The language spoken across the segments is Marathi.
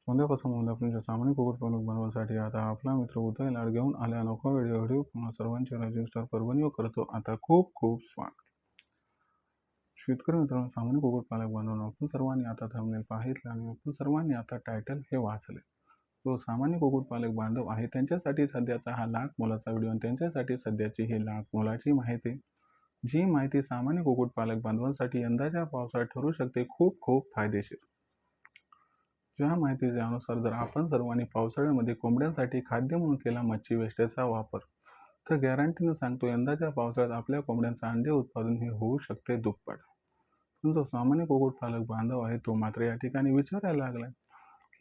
सोंद्यापासून मोंद्यापर्यंतच्या सामान्य कुक्कुटपालन बनवण्यासाठी आता आपला मित्र उदय लाड घेऊन आले अनोखा व्हिडिओ पुन्हा सर्वांचे रायझिंग स्टार परभणी करतो आता खूप खूप स्वागत. शेतकरी मित्रांनो, सामान्य कुक्कुटपालक बनवणं आपण सर्वांनी आता थंबनेल पाहितलं आणि आपण सर्वांनी आता टायटल हे वाचले. जो सामान्य कुक्कुटपालक बांधव आहे त्यांच्यासाठी सध्याचा हा लाख मोलाचा व्हिडिओ आणि त्यांच्यासाठी सध्याची ही लाख मोलाची माहिती, जी माहिती सामान्य कुक्कुटपालक बांधवांसाठी यंदाच्या पावसाळ्यात ठरू शकते खूप खूप फायदेशीर. ज्या माहितीच्या अनुसार जर आपण सर्वांनी पावसाळ्यामध्ये कोंबड्यांसाठी खाद्य म्हणून केला मच्छी वेस्टेजचा वापर, तर गॅरंटीनं सांगतो यंदाच्या पावसाळ्यात आपल्या कोंबड्यांचं अंडे उत्पादन हे होऊ शकते दुप्पट. पण जो सामान्य कुक्कुटपालक बांधव आहे तो मात्र या ठिकाणी विचारायला लागलाय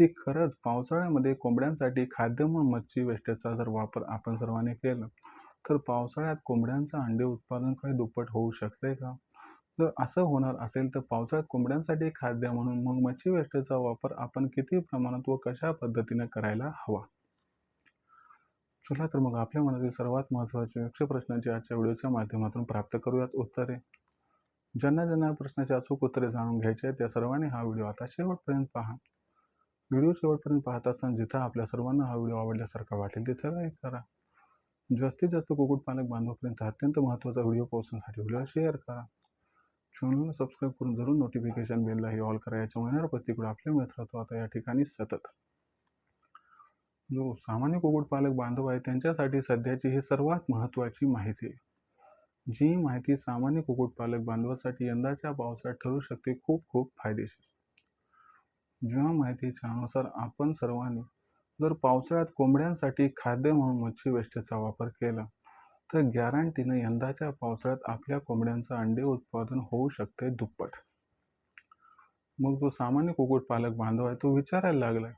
की खरंच पावसाळ्यामध्ये कोंबड्यांसाठी खाद्य म्हणून मच्छी वेस्टेजचा जर वापर आपण सर्वांनी केला तर पावसाळ्यात कोंबड्यांचं अंडे उत्पादन काही दुप्पट होऊ शकते का? जर असं होणार असेल तर पावसाळ्यात कोंबड्यांसाठी खाद्य म्हणून मग मच्छी वेस्टेजचा वापर आपण किती प्रमाणात व कशा पद्धतीने करायला हवा? चला तर मग आपल्या मनातील सर्वात महत्त्वाचे 100 प्रश्नांची आजच्या व्हिडिओच्या माध्यमातून प्राप्त करूयात उत्तरे. ज्यांना ज्यांना प्रश्नाची अचूक उत्तरे जाणून घ्यायची आहेत त्या सर्वांनी हा व्हिडिओ आता शेवटपर्यंत पहा. व्हिडिओ शेवटपर्यंत पाहत असताना जिथं आपल्या सर्वांना हा व्हिडिओ आवडल्यासारखा वाटेल तिथे लाईक करा. जास्तीत जास्त कुक्कुटपालक बांधवांपर्यंत अत्यंत महत्त्वाचा व्हिडिओ पोहोचण्यासाठी व्हिडिओ शेअर करा. चॅनलला सबस्क्राईब करून जरूर नोटिफिकेशन बेललाही ऑल करा. याच्या महिन्याला प्रतिकडे आपल्या मित्र राहतो आता या ठिकाणी सतत. जो सामान्य कुक्कुटपालक बांधव आहे त्यांच्यासाठी सध्याची ही सर्वात महत्त्वाची माहिती आहे. जी माहिती सामान्य कुक्कुटपालक बांधवांसाठी यंदाच्या पावसाळ्यात ठरू शकते खूप खूप फायदेशीर. ज्या माहितीच्या अनुसार आपण सर्वांनी जर पावसाळ्यात कोंबड्यांसाठी खाद्य म्हणून मच्छी वेस्टेजचा वापर केला तर गॅरंटीनं यंदाच्या पावसाळ्यात आपल्या कोंबड्यांचं अंडे उत्पादन होऊ शकते दुप्पट. मग जो सामान्य कुक्कुटपालक बांधव आहे तो विचारायला लागलाय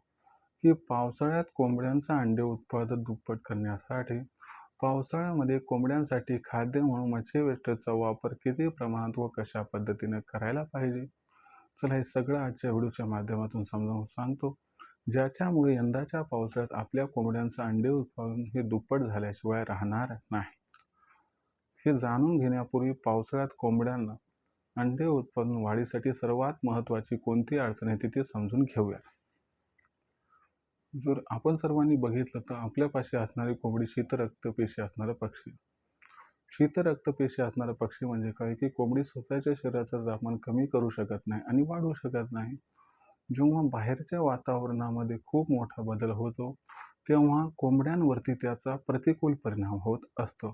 की पावसाळ्यात कोंबड्यांचं अंडे उत्पादन दुप्पट करण्यासाठी पावसाळ्यामध्ये कोंबड्यांसाठी खाद्य म्हणून मच्छी वेस्टेजचा वापर किती प्रमाणात व कशा पद्धतीने करायला पाहिजे. चला हे सगळं आजच्या व्हिडिओच्या माध्यमातून समजावून सांगतो, ज्याच्यामुळे यंदाच्या पावसाळ्यात आपल्या कोंबड्यांचं अंडे उत्पादन हे दुप्पट झाल्याशिवाय राहणार नाही. हे जाणून घेण्यापूर्वी पावसाळ्यात कोंबड्यांना अंडे उत्पादन वाढीसाठी सर्वात महत्त्वाची कोणती अडचण आहे ते समजून घेऊया. जर आपण सर्वांनी बघितलं तर आपल्यापाशी असणारी कोंबडी शीतरक्तपेशी असणारा पक्षी. शीतरक्तपेशी असणारा पक्षी म्हणजे काय की कोंबडी स्वतःच्या शरीराचं तापमान कमी करू शकत नाही आणि वाढवू शकत नाही. जेव्हा बाहेरच्या वातावरणामध्ये खूप मोठा बदल होतो तेव्हा कोंबड्यांवरती त्याचा प्रतिकूल परिणाम होत असतो.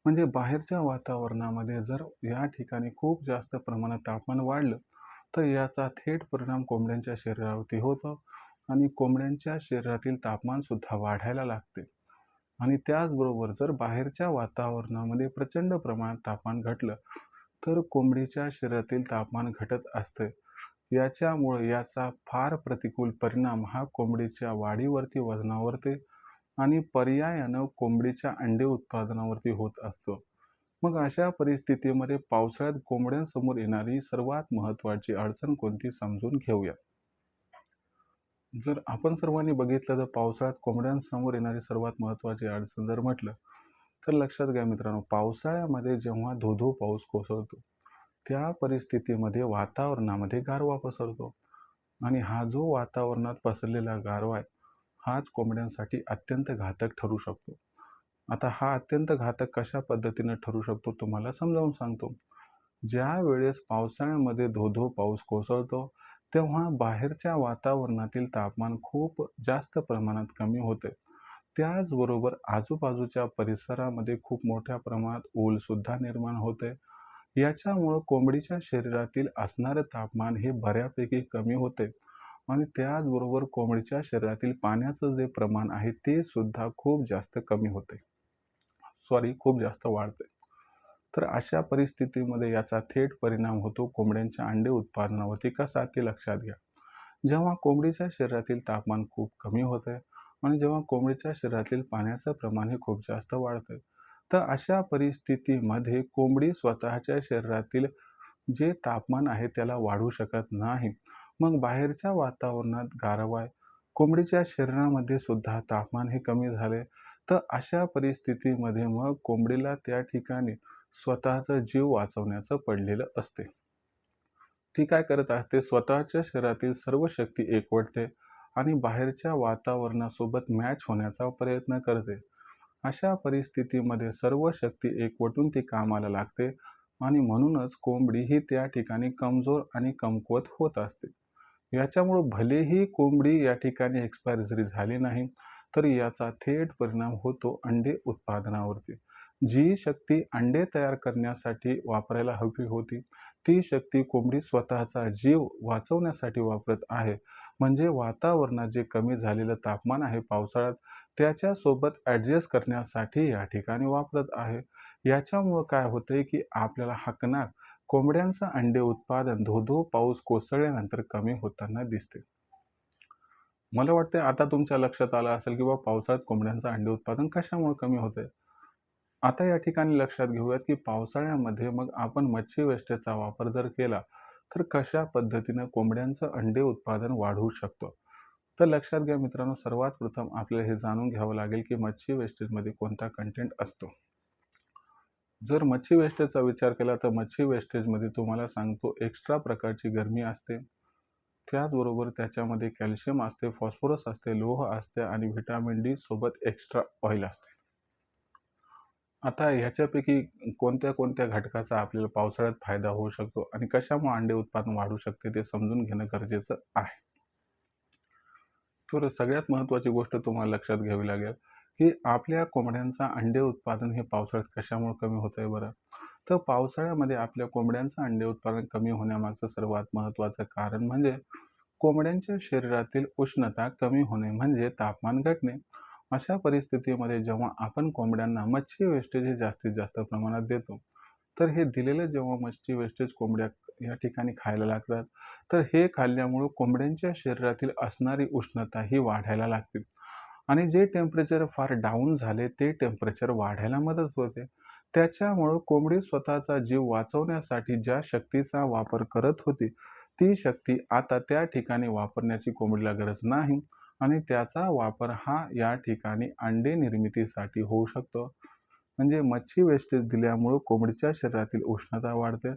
म्हणजे बाहेरच्या वातावरणामध्ये जर या ठिकाणी खूप जास्त प्रमाणात तापमान वाढलं तर याचा थेट परिणाम कोंबड्यांच्या शरीरावरती होतो आणि कोंबड्यांच्या शरीरातील तापमान सुद्धा वाढायला लागते. आणि त्याचबरोबर जर बाहेरच्या वातावरणामध्ये प्रचंड प्रमाणात तापमान घटलं तर कोंबडीच्या शरीरातील तापमान घटत असते. याच्यामुळे याचा फार प्रतिकूल परिणाम हा कोंबडीच्या वाढीवरती, वजनावरती आणि पर्यायानं कोंबडीच्या अंडे उत्पादनावरती होत असतो. मग अशा परिस्थितीमध्ये पावसाळ्यात कोंबड्यांसमोर येणारी सर्वात महत्त्वाची अडचण कोणती समजून घेऊया. जर आपण सर्वांनी बघितलं तर पावसाळ्यात कोंबड्यांसमोर येणारी सर्वात महत्त्वाची अडचण जर म्हटलं तर लक्षात घ्या मित्रांनो, पावसाळ्यामध्ये जेव्हा धो-धो पाऊस कोसळतो त्या परिस्थितीमध्ये वातावरणामध्ये गारवा पसरतो आणि हा जो वातावरणात पसरलेला गारवा आहे हाच कोंबड्यांसाठी अत्यंत घातक ठरू शकतो. आता हा अत्यंत घातक कशा पद्धतीने ठरू शकतो तुम्हाला समजावून सांगतो. ज्या वेळेस पावसाळ्यामध्ये धो-धो पाऊस कोसळतो तेव्हा बाहेरच्या वातावरणातील तापमान खूप जास्त प्रमाणात कमी होते. त्याचबरोबर आजूबाजूच्या परिसरामध्ये खूप मोठ्या प्रमाणात ऊलसुद्धा निर्माण होते. याच्यामुळं कोंबडीच्या शरीरातील असणारे तापमान हे बऱ्यापैकी कमी होते आणि त्याचबरोबर कोंबडीच्या शरीरातील पाण्याचं जे प्रमाण आहे ते सुद्धा खूप जास्त कमी होते. खूप जास्त वाढते. तर अशा परिस्थितीमध्ये याचा थेट परिणाम होतो कोंबड्यांच्या अंडे उत्पादनावरती. कसा ते लक्षात घ्या. जेव्हा कोंबडीच्या शरीरातील तापमान खूप कमी होते आणि जेव्हा कोंबडीच्या शरीरातील पाण्याचं प्रमाण हे खूप जास्त वाढते तर अशा परिस्थितीमध्ये कोंबडी स्वतःच्या शरीरातील जे तापमान आहे त्याला वाढवू शकत नाही. मग बाहेरच्या वातावरणात गारवा आहे, कोंबडीच्या शरीरामध्ये सुद्धा तापमान हे कमी झाले तर अशा परिस्थितीमध्ये मग कोंबडीला त्या ठिकाणी स्वतःचा जीव वाचवण्याचं पडलेलं असते. ती काय करत असते, स्वतःच्या शरीरातील सर्व शक्ती एकवटते आणि बाहेरच्या वातावरणासोबत मॅच होण्याचा प्रयत्न करते. अशा परिस्थितीमध्ये सर्व शक्ती एकवटून ती कामाला लागते आणि म्हणूनच कोंबडी ही त्या ठिकाणी कमजोर आणि कमकुवत होत असते. याच्यामुळं भलेही कोंबडी या ठिकाणी एक्सपायर जरी झाली नाही, तरी याचा थेट परिणाम होतो अंडे उत्पादनावरती. जी शक्ती अंडे तयार करण्यासाठी वापरायला हवी होती, ती शक्ती कोंबडी स्वतःचा जीव वाचवण्यासाठी वापरत आहे. म्हणजे वातावरणात जे कमी झालेलं तापमान आहे पावसाळ्यात, त्याच्यासोबत ॲडजस्ट करण्यासाठी या ठिकाणी वापरत आहे. याच्यामुळं काय होतंय, की आपल्याला हाकनाक कोंबड्यांचं अंडे उत्पादन धो-धो पाऊस कोसळल्यानंतर कमी होताना दिसते. मला वाटतंय आता तुमच्या लक्षात आलं असेल, की बाबा पावसाळ्यात कोंबड्यांचं अंडे उत्पादन कशामुळे कमी होतंय. आता या ठिकाणी लक्षात घेऊयात, की पावसाळ्यामध्ये मग आपण मच्छी वेस्टेजचा वापर जर केला, तर कशा पद्धतीनं कोंबड्यांचं अंडे उत्पादन वाढवू शकतो. तर लक्षात घ्या मित्रांनो, सर्वात प्रथम आपल्याला हे जाणून घ्यावं लागेल, की मच्छी वेस्टेजमध्ये कोणता कंटेंट असतो. जर मच्छी वेस्टेजचा विचार केला तर मच्छी वेस्टेजमध्ये तुम्हाला सांगतो एक्स्ट्रा प्रकारची गरमी असते. त्याचबरोबर त्याच्यामध्ये कॅल्शियम असते, फॉस्फरस असते, लोह असते आणि व्हिटॅमिन डी सोबत एक्स्ट्रा ऑइल असते. आता ह्याच्यापैकी कोणत्या घटकाचा आपल्याला पावसाळ्यात फायदा होऊ शकतो आणि कशामुळे अंडे उत्पादन वाढू शकते ते समजून घेणं गरजेचं आहे. तर सगळ्यात महत्त्वाची गोष्ट तुम्हाला लक्षात घ्यावी लागेल, की आपल्या कोंबड्यांचा अंडे उत्पादन हे पावसाळ्यात कशामुळे कमी होतंय बरं? तर पावसाळ्यामध्ये आपल्या कोंबड्यांचं अंडे उत्पादन कमी होण्यामागचं सर्वात महत्त्वाचं कारण म्हणजे कोंबड्यांच्या शरीरातील उष्णता कमी होणे म्हणजे तापमान घटणे. अशा परिस्थितीमध्ये जेव्हा आपण कोंबड्यांना मच्छी वेस्टेज हे जास्तीत जास्त प्रमाणात देतो, तर हे दिलेलं जेव्हा मच्छी वेस्टेज कोंबड्या या ठिकाणी खायला लागतात, तर हे खाल्ल्यामुळं कोंबड्यांच्या शरीरातील असणारी उष्णता ही वाढायला लागते आणि जे टेम्परेचर फार डाऊन झाले ते टेम्परेचर वाढायला मदत होते. त्याच्यामुळं कोंबडी स्वतःचा जीव वाचवण्यासाठी ज्या शक्तीचा वापर करत होती, ती शक्ती आता त्या ठिकाणी वापरण्याची कोंबडीला गरज नाही आणि त्याचा वापर हा या ठिकाणी अंडे निर्मितीसाठी होऊ शकतो. म्हणजे मच्छी वेस्टेज दिल्यामुळं कोंबडीच्या शरीरातील उष्णता वाढते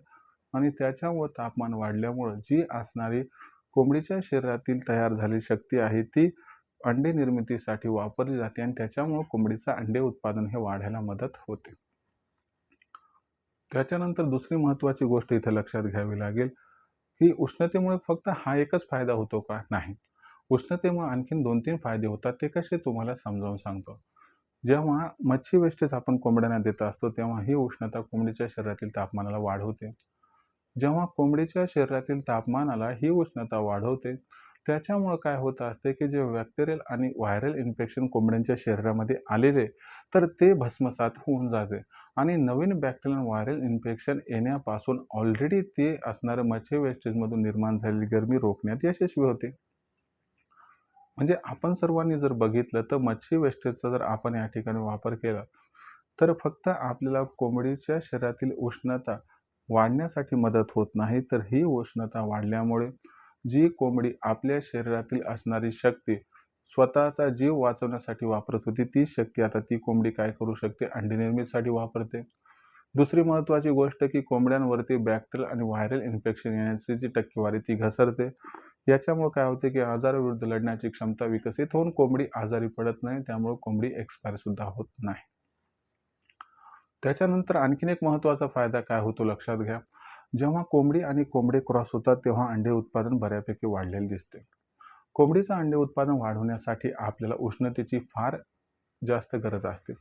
आणि त्याच्यामुळं तापमान वाढल्यामुळं जी असणारी कोंबडीच्या शरीरातील तयार झालेली शक्ती आहे ती अंडे निर्मितीसाठी वापरली जाते आणि त्याच्यामुळं कोंबडीचं अंडे उत्पादन हे वाढायला मदत होते. त्याच्यानंतर दुसरी महत्त्वाची गोष्ट इथे लक्षात घ्यावी लागेल, की उष्णतेमुळे फक्त हा एकच फायदा होतो का? नाही. उष्णतेमुळे आणखीन 2-3 फायदे होतात. ते कसे तुम्हाला समजावून सांगतो. जेव्हा मच्छी वेस्टेज आपण कोंबड्यांना देत असतो, तेव्हा ही उष्णता कोंबडीच्या शरीरातील तापमानाला वाढवते. जेव्हा कोंबडीच्या शरीरातील तापमानाला ही उष्णता वाढवते, त्याच्यामुळं काय होत असते, की जे बॅक्टेरियल आणि व्हायरल इन्फेक्शन कोंबड्यांच्या शरीरामध्ये आलेले, तर ते भस्मसात होऊन जाते आणि नवीन बॅक्टेरियल व्हायरल इन्फेक्शन येण्यापासून ऑलरेडी ते असणारं मच्छी वेस्टेजमधून निर्माण झालेली गरमी रोखण्यात यशस्वी होते. म्हणजे आपण सर्वांनी जर बघितलं तर मच्छी वेस्टेजचा जर आपण या ठिकाणी वापर केला, तर फक्त आपल्याला कोंबडीच्या शरीरातील उष्णता वाढण्यासाठी मदत होत नाही, तर ही उष्णता वाढल्यामुळे जी कोंबडी आपल्या शरीरातील असणारी शक्ती स्वतःचा जीव वाचवण्यासाठी वापरत होती, ती शक्ती आता ती कोंबडी काय करू शकते? अंडी निर्मितीसाठी वापरते. दुसरी महत्त्वाची गोष्ट की कोंबड्यांवरती बॅक्टेरियल आणि व्हायरल इन्फेक्शन येण्याची जी टक्केवारी ती घसरते. याच्यामुळे काय होते की आजाराविरुद्ध लढण्याची क्षमता विकसित होऊन कोंबडी आजारी पडत नाही. त्यामुळे कोंबडी एक्सपायर सुद्धा होत नाही. त्याच्यानंतर आणखीन एक महत्त्वाचा फायदा काय होतो लक्षात घ्या. जेव्हा कोंबडी आणि कोंबडे क्रॉस होतात तेव्हा अंडे उत्पादन बऱ्यापैकी वाढलेले दिसते. कोंबडीचं अंडे उत्पादन वाढवण्यासाठी आपल्याला उष्णतेची फार जास्त गरज असते.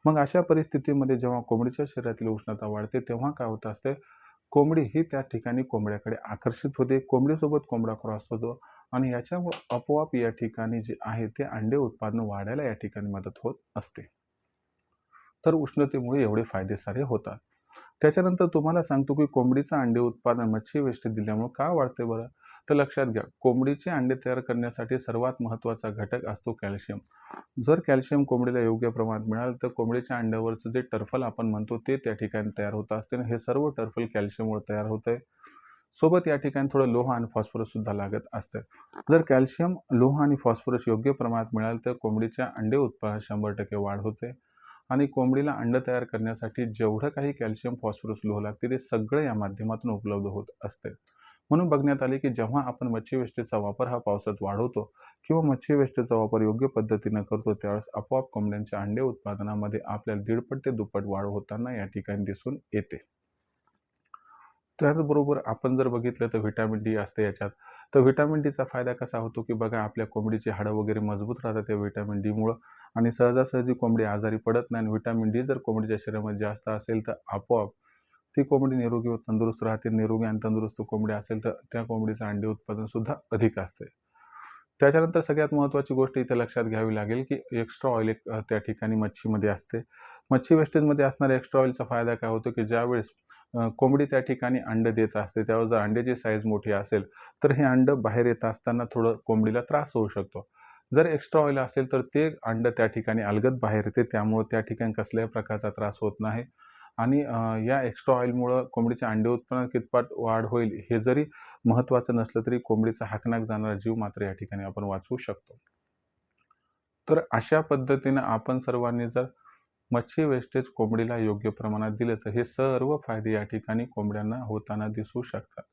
मग अशा परिस्थितीमध्ये जेव्हा कोंबडीच्या शरीरातील उष्णता वाढते तेव्हा काय होत असते, कोंबडी ही त्या ठिकाणी कोंबड्याकडे आकर्षित होते. कोंबडीसोबत कोंबडा क्रॉस होतो आणि याच्यामुळे आपोआप या ठिकाणी जे आहे ते अंडे उत्पादन वाढायला या ठिकाणी मदत होत असते. तर उष्णतेमुळे एवढे फायदे सारे होतात. त्याच्यानंतर तुम्हाला सांगतो की कोंबडीचं अंडे उत्पादन मच्छी वेस्टेज दिल्यामुळे का वाढते बरं? तर लक्षात घ्या, कोंबडीचे अंडे तयार करण्यासाठी सर्वात महत्त्वाचा घटक असतो कॅल्शियम. जर कॅल्शियम कोंबडीला योग्य प्रमाणात मिळालं तर कोंबडीच्या अंड्यावरचं जे टर्फल आपण म्हणतो ते त्या ठिकाणी तयार होत असते आणि हे सर्व टर्फल कॅल्शियममुळे तयार होत आहे. सोबत या ठिकाणी थोडं लोह आणि फॉस्फरस सुद्धा लागत असतं. जर कॅल्शियम, लोह आणि फॉस्फरस योग्य प्रमाणात मिळालं तर कोंबडीच्या अंडे उत्पादनात 100% वाढ होते आणि कोंबडीला अंड तयार करण्यासाठी जेवढं काही कॅल्शियम, फॉस्फरस, लोह लागते ते सगळं या माध्यमातून उपलब्ध होत असते. म्हणून बघण्यात आले की जेव्हा आपण मच्छी वेस्टेजचा वापर हा पावसात वाढवतो किंवा मच्छी वेस्टेजचा वापर योग्य पद्धतीने करतो, त्यावेळेस आपोआप कोंबड्यांच्या अंडे उत्पादनामध्ये आपल्याला 1.5 ते दुप्पट वाढ होताना या ठिकाणी दिसून येते. त्याचबरोबर आपण जर बघितलं तर व्हिटॅमिन डी असते याच्यात. तर व्हिटॅमिन डीचा फायदा कसा होतो, की बघा आपल्या कोंबडीची हाडं वगैरे मजबूत राहतात त्या व्हिटॅमिन डीमुळं आणि सहजासहजी कोंबडी आजारी पडत नाही आणि व्हिटॅमिन डी जर कोंबडीच्या शरीरामध्ये जास्त असेल तर आपोआप ती कोंबडी निरोगी व तंदुरुस्त राहते. निरोगी आणि तंदुरुस्त कोंबडी असेल तर त्या कोंबडीचं अंडे उत्पादन सुद्धा अधिक असते. त्याच्यानंतर सगळ्यात महत्त्वाची गोष्ट इथे लक्षात घ्यावी लागेल, की एक्स्ट्रा ऑइल त्या ठिकाणी मच्छीमध्ये असते. मच्छी वेस्टेजमध्ये असणाऱ्या एक्स्ट्रा ऑइलचा फायदा काय होतो, की ज्यावेळेस कोंबडी त्या ठिकाणी अंड देत असते, त्यावेळेस जर अंड्याची साईज मोठी असेल, तर हे अंडं बाहेर येत असताना थोडं कोंबडीला त्रास होऊ शकतो. जर एक्स्ट्रा ऑइल असेल, तर ते अंडं त्या ठिकाणी अलगद बाहेर येते. त्यामुळे त्या ठिकाणी कसल्याही प्रकारचा त्रास होत नाही आणि या एक्स्ट्रा ऑइलमुळं कोंबडीच्या अंडे उत्पन्नात कितपत वाढ होईल, हे जरी महत्त्वाचं नसलं, तरी कोंबडीचा हाकनाक जाणारा जीव मात्र या ठिकाणी आपण वाचवू शकतो. तर अशा पद्धतीनं आपण सर्वांनी जर मच्छी वेस्टेज कोंबडीला योग्य प्रमाणात दिलं, तर हे सर्व फायदे या ठिकाणी कोंबड्यांना होताना दिसू शकतात.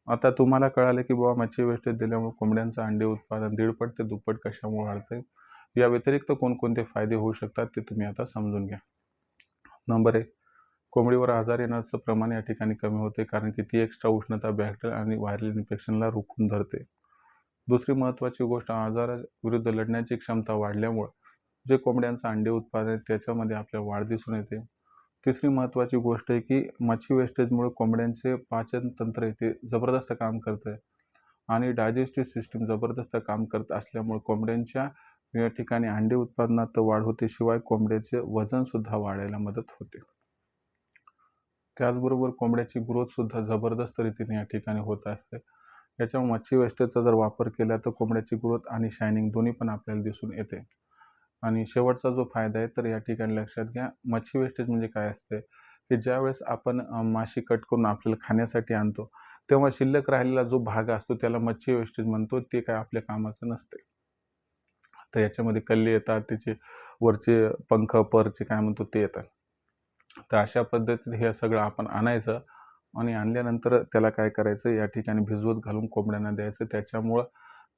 आता तुम्हाला कळालं, की बाबा मच्छी वेस्टेज दिल्यामुळे कोंबड्यांचं अंडे उत्पादन 1.5 ते दुप्पट कशामुळे वाढतंय. या व्यतिरिक्त कोणकोणते फायदे होऊ शकतात ते तुम्ही आता समजून घ्या. नंबर 1, कोंबडीवर आजार येण्याचं प्रमाण या ठिकाणी कमी होते, कारण की ती एक्स्ट्रा उष्णता बॅक्टेरिया आणि व्हायरल इन्फेक्शनला रोखून धरते. दुसरी महत्त्वाची गोष्ट, आजाराविरुद्ध लढण्याची क्षमता वाढल्यामुळं जे कोंबड्यांचं अंडे उत्पादन आहे त्याच्यामध्ये आपल्याला वाढ दिसून येते. तिसरी महत्त्वाची गोष्ट आहे, की मच्छी वेस्टेजमुळे कोंबड्यांचे पाचन तंत्र आहे ते जबरदस्त काम करतं आणि डायजेस्टिव्ह सिस्टीम जबरदस्त काम करत असल्यामुळे कोंबड्यांच्या या ठिकाणी अंडे उत्पादनात वाढ होते. शिवाय कोंबड्याचे वजनसुद्धा वाढायला मदत होते. त्याचबरोबर कोंबड्याची ग्रोथसुद्धा जबरदस्त रीतीने या ठिकाणी होत असते. याच्यामुळे मच्छी वेस्टेजचा जर वापर केला तर कोंबड्याची ग्रोथ आणि शायनिंग दोन्ही पण आपल्याला दिसून येते. आणि शेवटचा जो फायदा आहे, तर या ठिकाणी लक्षात घ्या, मच्छी वेस्टेज म्हणजे काय असते, की ज्यावेळेस आपण माशी कट करून आपल्याला खाण्यासाठी आणतो, तेव्हा शिल्लक राहिलेला जो भाग असतो त्याला मच्छी वेस्टेज म्हणतो. ते काय आपल्या कामाचं नसते. तर याच्यामध्ये कल्ले येतात, त्याचे वरचे पंख, परचे काय म्हणतो ते येतात. तर अशा पद्धतीने हे सगळं आपण आणायचं आणि आणल्यानंतर त्याला काय करायचं, या ठिकाणी भिजवत घालून कोंबड्यांना द्यायचं. त्याच्यामुळं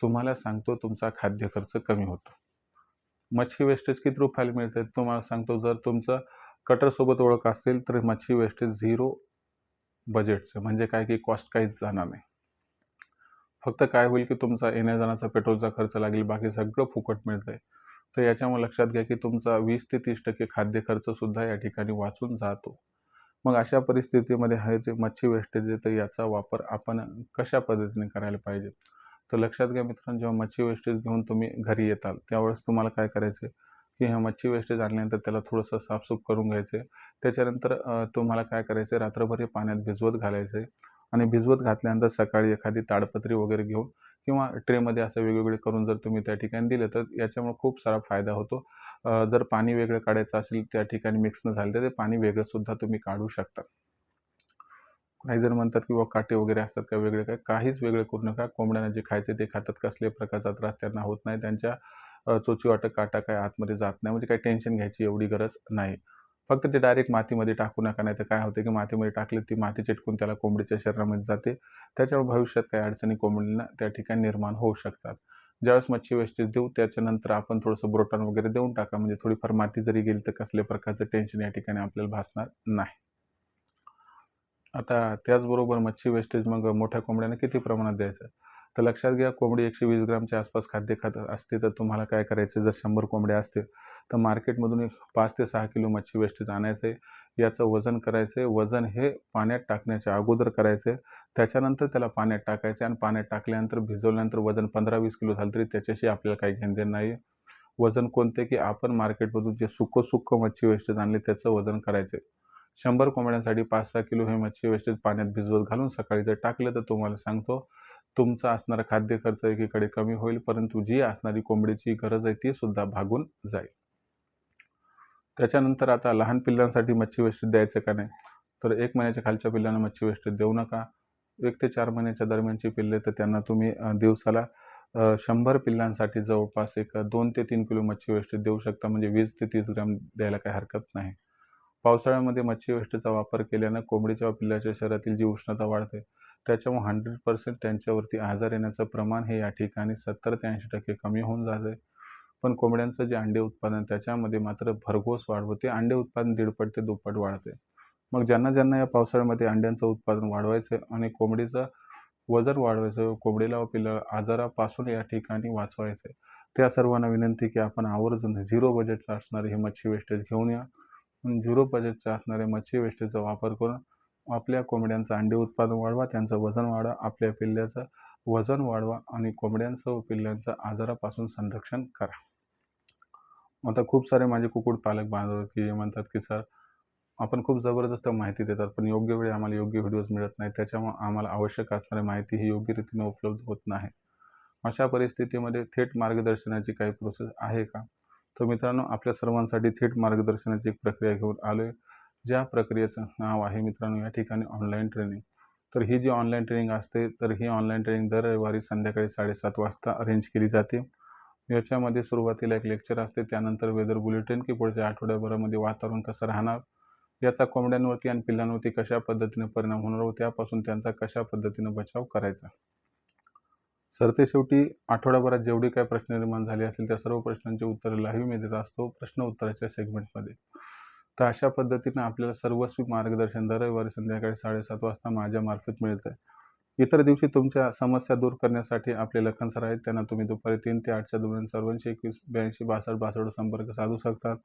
तुम्हाला सांगतो तुमचा खाद्य खर्च कमी होतो. मच्छी वेस्टेज किती रुपयाला मिळते तुम्हाला सांगतो. जर तुमचं कटरसोबत ओळख असेल तर मच्छी वेस्टेज 0 बजेटचं, म्हणजे काय की कॉस्ट काहीच जाणार नाही. फक्त काय होईल, की तुमचा येण्या-जाण्याचा पेट्रोलचा खर्च लागेल, बाकी सगळं फुकट मिळतंय. तर याच्यामुळे लक्षात घ्या, की तुमचा 20 ते 30% खाद्य खर्चसुद्धा या ठिकाणी वाचून जातो. मग अशा परिस्थितीमध्ये हे जे मच्छी वेस्टेज आहे, तर याचा वापर आपण कशा पद्धतीने करायला पाहिजे? तर लक्षात घ्या मित्रांनो, जेव्हा मच्छी वेस्टेज घेऊन तुम्ही घरी येताल, त्यावेळेस तुम्हाला काय करायचं आहे, की ह्या मच्छी वेस्टेज आणल्यानंतर त्याला थोडंसं साफसूफ करून घ्यायचं आहे. त्याच्यानंतर तुम्हाला काय करायचं आहे, रात्रभर हे पाण्यात भिजवत घालायचं आहे आणि भिजवत घातल्यानंतर सकाळी एखादी ताडपत्री वगैरे घेऊन किंवा ट्रेमध्ये असं वेगवेगळे करून जर तुम्ही त्या ठिकाणी दिलं, तर याच्यामुळे खूप सारा फायदा होतो. जर पाणी वेगळं काढायचं असेल, त्या ठिकाणी मिक्स न झालं, तर ते पाणी वेगळंसुद्धा तुम्ही काढू शकता. काही जण म्हणतात, की बाबा काटे वगैरे असतात का वेगळे काय? काहीच वेगळं करू नका. कोंबड्यांना जे खायचं ते खातात. कसल्याही प्रकारचा त्रास त्यांना होत नाही. त्यांच्या चोचीवाटं काटा काही आतमध्ये जात नाही. म्हणजे काही टेन्शन घ्यायची एवढी गरज नाही. फक्त ते डायरेक्ट मातीमध्ये टाकू नका. नाहीतर काय होतं, की मातीमध्ये टाकले ती माती चिटकून त्याला कोंबडीच्या शरीरामध्ये जाते. त्याच्यामुळे भविष्यात काही अडचणी कोंबडींना त्या ठिकाणी निर्माण होऊ शकतात. ज्यावेळेस मच्छी वेस्टेज देऊ त्याच्यानंतर आपण थोडंसं ब्रोटन वगैरे देऊन टाका. म्हणजे थोडीफार माती जरी गेली तर कसल्याही प्रकारचं टेन्शन या ठिकाणी आपल्याला भासणार नाही. आता त्याचबरोबर मच्छी वेस्टेज मग मोठ्या कोंबड्यांना किती प्रमाणात द्यायचं? तर लक्षात घ्या, कोंबडी 120 ग्रामच्या आसपास खाद्य खात असते, तर तुम्हाला काय करायचं, जर 100 कोंबड्या असतील, तर मार्केटमधून एक 5 ते 6 किलो मच्छी वेस्टेज आणायचं आहे. याचं वजन करायचं आहे. वजन हे पाण्यात टाकण्याच्या अगोदर करायचं आहे. त्याच्यानंतर त्याला पाण्यात टाकायचं आहे आणि पाण्यात टाकल्यानंतर भिजवल्यानंतर वजन 15-20 किलो झालं तरी त्याच्याशी आपल्याला काही घेणं-देणं नाही. वजन कोणते, की आपण मार्केटमधून जे सुकं मच्छी वेस्टेज आणले त्याचं वजन करायचं आहे. 100 कोंबड्यांसाठी 5-6 किलो हे मच्छी वेस्टेज पाण्यात भिजवत घालून सकाळी जर टाकलं, तर तुम्हाला सांगतो तुमचा असणारा खाद्य खर्च एकीकडे कमी होईल, परंतु जी असणारी कोंबडीची गरज आहे ती सुद्धा भागून जाईल. त्याच्यानंतर आता लहान पिल्लांसाठी मच्छी वेस्टेज द्यायचं का नाही? तर 1 महिन्याच्या खालच्या पिल्लांना मच्छी वेस्टेज देऊ नका. 1 ते 4 महिन्याच्या दरम्यानची पिल्ले तर त्यांना तुम्ही दिवसाला 100 पिल्लांसाठी जवळपास एक 2 ते 3 किलो मच्छी वेस्टेज देऊ शकता. म्हणजे 20 ते 30 ग्रॅम द्यायला काही हरकत नाही. पावसाळ्यामध्ये मच्छी वेस्टेजचा वापर केल्यानं कोंबडीच्या व पिल्लाच्या शरीरातील जी उष्णता वाढते, त्याच्यामुळे 100% त्यांच्यावरती आजार येण्याचं प्रमाण हे या ठिकाणी 70 ते 80% कमी होऊन जाते. पण कोंबड्यांचं जे अंडे उत्पादन त्याच्यामध्ये मात्र भरघोस वाढ होते. अंडे उत्पादन 1.5 ते दुप्पट वाढते. मग ज्यांना या पावसाळ्यामध्ये अंड्यांचं उत्पादन वाढवायचं आहे आणि कोंबडीचं वजन वाढवायचं, कोंबडीला व पिल्लाला आजारापासून या ठिकाणी वाचवायचं आहे, त्या सर्वांना विनंती की आपण आवर्जून 0 बजेटचं असणारे हे मच्छी वेस्टेज घेऊन या. 0 बजेटचं असणारे मच्छी वेस्टेजचा वापर करून आपल्या कोंबड्यांचं अंडे उत्पादन वाढवा, त्यांचं वजन वाढवा, आपल्या पिल्ल्याचं वजन वाढवा आणि कोंबड्यांचं व पिल्लांचं आजारापासून संरक्षण करा. आता खूप सारे माझे कुक्कुटपालक बांधव की म्हणतात की सर आपण खूप जबरदस्त माहिती देतात, पण योग्य वेळी आम्हाला योग्य व्हिडिओज मिळत नाही. त्याच्यामुळे आम्हाला आवश्यक असणारी माहिती ही योग्य रीतीने उपलब्ध होत नाही. अशा परिस्थितीमध्ये थेट मार्गदर्शनाची काही प्रोसेस आहे का? तर मित्रांनो, आपल्या सर्वांसाठी थेट मार्गदर्शनाची एक प्रक्रिया घेऊन आलो आहे. ज्या प्रक्रियेचं नाव आहे मित्रांनो या ठिकाणी ऑनलाईन ट्रेनिंग. तर ही जी ऑनलाईन ट्रेनिंग असते, तर ही ऑनलाईन ट्रेनिंग दर रविवारी संध्याकाळी 7:30 वाजता अरेंज केली जाते. याच्यामध्ये सुरुवातीला एक लेक्चर असते, त्यानंतर वेदर बुलेटिन की पुढच्या आठवड्याभरामध्ये वातावरण कसं राहणार, याचा कोंबड्यांवरती आणि पिल्लांवरती कशा पद्धतीने परिणाम होणार व त्यापासून त्यांचा कशा पद्धतीने बचाव करायचा. सरतेशेवटी आठवड्याभरात जेवढे काही प्रश्न निर्माण झाले असतील त्या सर्व प्रश्नांची उत्तरे लाईव्ह मी देत असतो प्रश्न उत्तराच्या सेगमेंटमध्ये. तर अशा पद्धतीनं आपल्याला सर्वस्वी मार्गदर्शन दर रविवारी संध्याकाळी 7:30 वाजता माझ्यामार्फत मिळतं. इतर दिवशी तुमच्या समस्या दूर करण्यासाठी आपले लखन सर आहेत, त्यांना तुम्ही दुपारी 3 ते 8च्या दरम्यान 84 82 62 62 संपर्क साधू शकतात.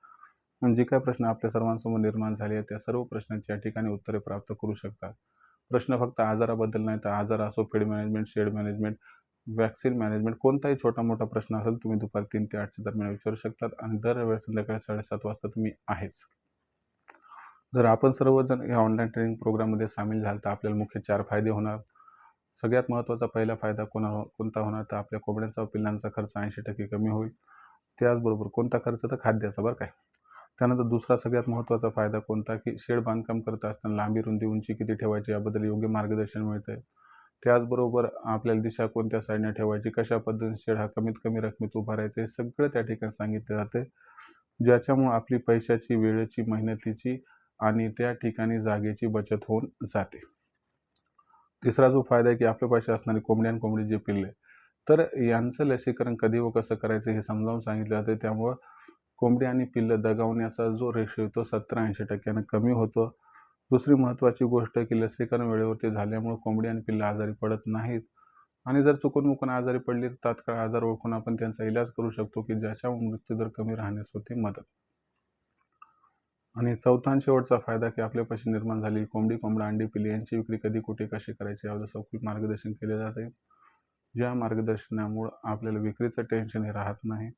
आणि जे काही प्रश्न आपल्या सर्वांसमोर निर्माण झाले आहेत त्या सर्व प्रश्नांची या ठिकाणी उत्तरे प्राप्त करू शकतात. प्रश्न फक्त आजाराबद्दल नाही, तर आजार असो, feed management, shed management, vaccine management, कोणताही छोटा मोठा प्रश्न असेल तुम्ही दुपारी 3 ते 8च्या दरम्यान विचारू शकतात आणि दर रविवारी संध्याकाळी 7:30 वाजता तुम्ही आहेच. जर आपण सर्वजण या ऑनलाईन ट्रेनिंग प्रोग्राममध्ये सामील झाल तर आपल्याला मुख्य 4 फायदे होणार. सगळ्यात महत्त्वाचा पहिला फायदा कोणता होणार, तर आपल्या कोंबड्यांचा व पिल्लांचा खर्च 80% कमी होईल. त्याचबरोबर कोणता खर्च, तर खाद्याचा बरं काय. त्यानंतर दुसरा सगळ्यात महत्त्वाचा फायदा कोणता, की शेड बांधकाम करत असताना लांबी, रुंदी, उंची किती ठेवायची याबद्दल योग्य मार्गदर्शन मिळतं आहे. त्याचबरोबर आपल्याला दिशा कोणत्या साईडने ठेवायची, कशा पद्धतीने शेड हा कमीत कमी रकमेत उभारायचा, हे सगळं त्या ठिकाणी सांगितलं जाते, ज्याच्यामुळे आपली पैशाची, वेळेची, मेहनतीची आणि त्या ठिकाणी जागेची बचत होऊन जाते. तिसरा जो फायदा आहे की आपल्यापाशी असणारी कोंबडी आणि कोंबडीची पिल्ले, तर यांचं लसीकरण कधी व कसं करायचं हे समजावून सांगितलं जाते. त्यामुळं कोंबडी आणि पिल्लं दगावण्याचा जो रेशो आहे तो 70-80% कमी होतो. दुसरी महत्त्वाची गोष्ट की लसीकरण वेळेवरती झाल्यामुळे कोंबडी आणि पिल्लं आजारी पडत नाहीत आणि जर चुकून आजारी पडली तर तात्काळ आजार ओळखून आपण त्यांचा इलाज करू शकतो की ज्याच्यामुळे मृत्यूदर कमी राहण्यास होते मदत. आणि चौथा आणि शेवटचा फायदा की आपल्यापाशी निर्माण झालेली कोंबडी, कोंबडा, अंडी, पिल्ले यांची विक्री कधी, कुठे, कशी करायची यावर सखोल मार्गदर्शन केले जाते. ज्या मार्गदर्शनामुळं आपल्याला विक्रीचं टेन्शन हे राहत नाही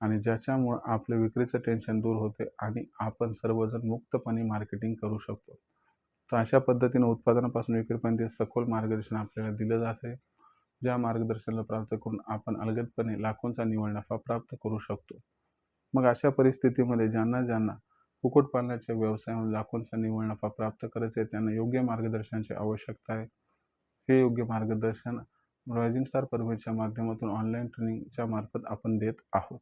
आणि ज्याच्यामुळं आपलं विक्रीचं टेन्शन दूर होते आणि आपण सर्वजण मुक्तपणे मार्केटिंग करू शकतो. तर अशा पद्धतीनं उत्पादनापासून विक्रीपर्यंत सखोल मार्गदर्शन आपल्याला दिलं जाते. ज्या मार्गदर्शनाला प्राप्त करून आपण अलगदपणे लाखोंचा निव्वळ नफा प्राप्त करू शकतो. मग अशा परिस्थितीमध्ये ज्यांना कुक्कुटपालनाच्या व्यवसायामध्ये लाखोंचा निव्वळ नफा प्राप्त करायचा आहे, त्यांना योग्य मार्गदर्शनाची आवश्यकता आहे. हे योग्य मार्गदर्शन रायझिंग स्टार परमिटच्या माध्यमातून ऑनलाईन ट्रेनिंगच्या मार्फत आपण देत आहोत.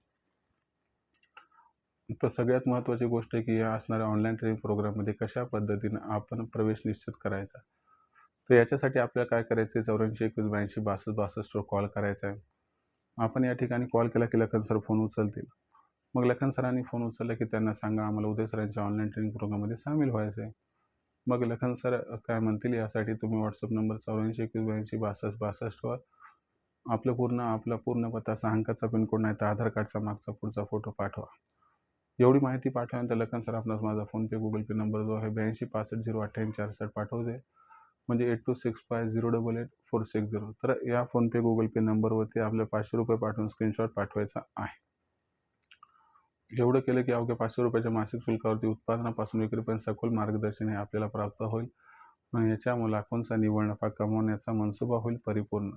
तर सगळ्यात महत्त्वाची गोष्ट आहे की या असणाऱ्या ऑनलाईन ट्रेनिंग प्रोग्राममध्ये कशा पद्धतीनं आपण प्रवेश निश्चित करायचा. तर याच्यासाठी आपल्याला काय करायचं आहे, 84 21 82 62 62 कॉल करायचा आहे. आपण या ठिकाणी कॉल केला की लखन सर फोन उचलतील. मग लखन सरांनी फोन उचलला की त्यांना सांगा आम्हाला उदय सरांच्या ऑनलाईन ट्रेनिंग प्रोग्राममध्ये सामील व्हायचं आहे. मग लखन सर काय म्हणतील यासाठी तुम्ही व्हॉट्सअप नंबर 84 21 82 62 62 वर आपला पूर्ण पत्ता, 6 अंकाचा पिनकोड नाही तर आधार कार्डचा मागचा पुढचा फोटो पाठवा. एवढी माहिती पाठवल्यानंतर लखन सर आपणास माझा फोनपे, गुगल पे नंबर जो आहे 82 65 058 64 पाठवते, म्हणजे 8265088460. तर या फोनपे, गुगल पे नंबरवरती आपल्याला ₹500 पाठवून स्क्रीनशॉट पाठवायचा आहे. एवढं केलं की अवघ्या ₹500 मासिक शुल्कावरती उत्पादनापासून विक्रीपर्यंत सखोल मार्गदर्शन हे आपल्याला प्राप्त होईल आणि याच्यामुळे लाखोंचा निव्वळ नफा कमवण्याचा मनसुबा होईल परिपूर्ण.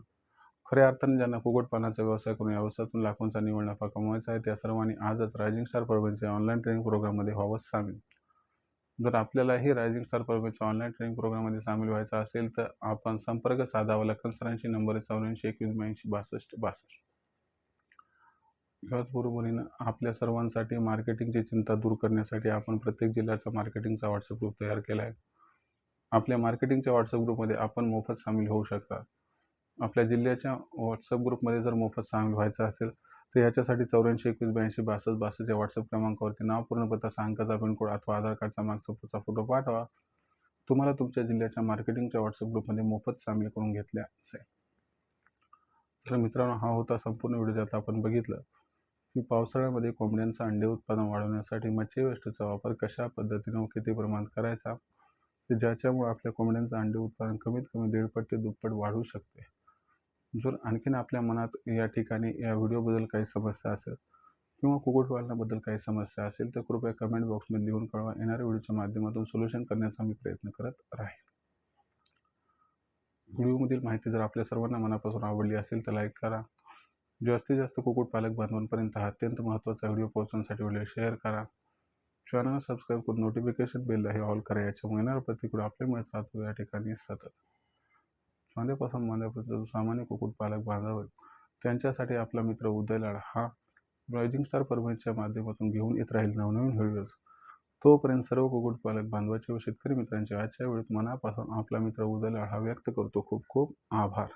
खऱ्या अर्थाने ज्यांना कुक्कुटपालनाचा व्यवसाय करून या व्यवसायातून लाखोंचा निव्वळ नफा कमवायचा आहे त्या सर्वांनी आजच रायझिंग स्टार परभणीच्या ऑनलाईन ट्रेनिंग प्रोग्राममध्ये व्हावं सामील. जर आपल्यालाही रायझिंग स्टार परभणीच्या ऑनलाईन ट्रेनिंग प्रोग्राममध्ये सामील व्हायचं असेल तर आपण संपर्क साधावा. लखन सरांची नंबर आहे 84 21 82 62 62. याचबरोबरीनं आपल्या सर्वांसाठी मार्केटिंगची चिंता दूर करण्यासाठी आपण प्रत्येक जिल्ह्याचा मार्केटिंगचा व्हॉट्सअप ग्रुप तयार केला आहे. आपल्या मार्केटिंगच्या व्हॉट्सअप ग्रुपमध्ये आपण मोफत सामील होऊ शकता. आपल्या जिल्ह्याच्या व्हॉट्सअप ग्रुपमध्ये जर मोफत सामील व्हायचं असेल तर याच्यासाठी 84 21 82 62 62 या व्हॉट्सअप क्रमांकावरती नाव, पूर्ण पत्ता, 6 अंकाचा पिनकोड अथवा आधार कार्डचा मागचा पुढचा फोटो पाठवा. तुम्हाला तुमच्या जिल्ह्याच्या मार्केटिंगच्या व्हॉट्सअप ग्रुपमध्ये मोफत सामील करून घेतल्या जाईल. तर मित्रांनो, हा होता संपूर्ण व्हिडिओ, ज्यात आपण बघितलं की पावसाळ्यामध्ये कोंबड्यांचं अंडे उत्पादन वाढवण्यासाठी मच्छी वेस्टचा वापर कशा पद्धतीने व किती प्रमाणात करायचा, की ज्याच्यामुळे आपल्या कोंबड्यांचं अंडे उत्पादन कमीत कमी 1.5 ते दुप्पट वाढू शकते. जर आणखीन आपल्या मनात या ठिकाणी या व्हिडिओबद्दल काही समस्या असेल किंवा कुक्कुटपालनाबद्दल काही समस्या असेल तर कृपया कमेंट बॉक्समध्ये लिहून कळवा. येणाऱ्या व्हिडिओच्या माध्यमातून सोल्युशन करण्याचा मी प्रयत्न करत राहील. व्हिडिओमधील माहिती जर आपल्या सर्वांना मनापासून आवडली असेल तर लाईक करा. जास्तीत जास्त कुक्कुटपालक बांधवांपर्यंत हा अत्यंत महत्त्वाचा व्हिडिओ पोहोचवण्यासाठी व्हिडिओ शेअर करा. चॅनलला सबस्क्राईब करून नोटिफिकेशन बेललाही ऑल करा. याच्यामुळे येणारा प्रतिक्रिया आपल्या मिळत राहतो या ठिकाणी सतत. चांद्यापासून मांद्यापर्यंत जो सामान्य कुक्कुटपालक बांधव आहेत त्यांच्यासाठी आपला मित्र उदय लाड हा रायझिंग स्टार परभणीच्या माध्यमातून घेऊन येत राहील नवनवीन व्हिडिओज. तोपर्यंत सर्व कुक्कुटपालक बांधवाचे व शेतकरी मित्रांचे आजच्या वेळेत मनापासून आपला मित्र उदय लाड हा व्यक्त करतो. खूप खूप आभार.